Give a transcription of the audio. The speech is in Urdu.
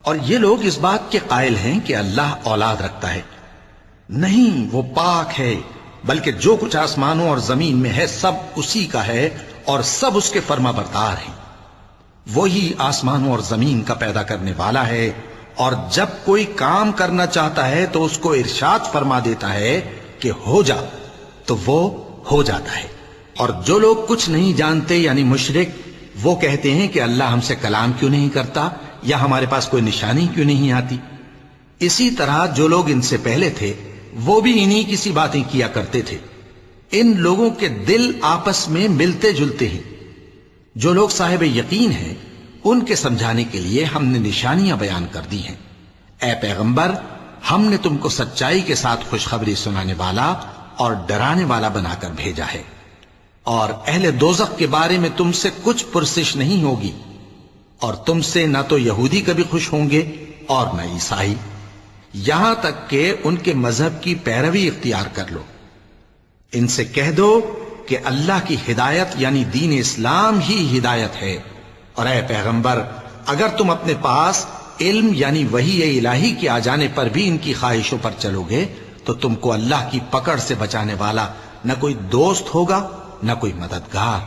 اور یہ لوگ اس بات کے قائل ہیں کہ اللہ اولاد رکھتا ہے. نہیں، وہ پاک ہے، بلکہ جو کچھ آسمانوں اور زمین میں ہے سب اسی کا ہے اور سب اس کے فرما بردار ہیں. وہی آسمانوں اور زمین کا پیدا کرنے والا ہے، اور جب کوئی کام کرنا چاہتا ہے تو اس کو ارشاد فرما دیتا ہے کہ ہو جا، تو وہ ہو جاتا ہے. اور جو لوگ کچھ نہیں جانتے یعنی مشرک، وہ کہتے ہیں کہ اللہ ہم سے کلام کیوں نہیں کرتا یا ہمارے پاس کوئی نشانی کیوں نہیں آتی. اسی طرح جو لوگ ان سے پہلے تھے وہ بھی انہی کسی باتیں کیا کرتے تھے. ان لوگوں کے دل آپس میں ملتے جلتے ہیں. جو لوگ صاحب یقین ہیں ان کے سمجھانے کے لیے ہم نے نشانیاں بیان کر دی ہیں. اے پیغمبر، ہم نے تم کو سچائی کے ساتھ خوشخبری سنانے والا اور ڈرانے والا بنا کر بھیجا ہے. اور اہل دوزخ کے بارے میں تم سے کچھ پرسش نہیں ہوگی، اور تم سے نہ تو یہودی کبھی خوش ہوں گے اور نہ عیسائی، یہاں تک کہ ان کے مذہب کی پیروی اختیار کر لو. ان سے کہہ دو کہ اللہ کی ہدایت یعنی دین اسلام ہی ہدایت ہے. اور اے پیغمبر، اگر تم اپنے پاس علم یعنی وحی الہی کے آ جانے پر بھی ان کی خواہشوں پر چلو گے تو تم کو اللہ کی پکڑ سے بچانے والا نہ کوئی دوست ہوگا نہ کوئی مددگار.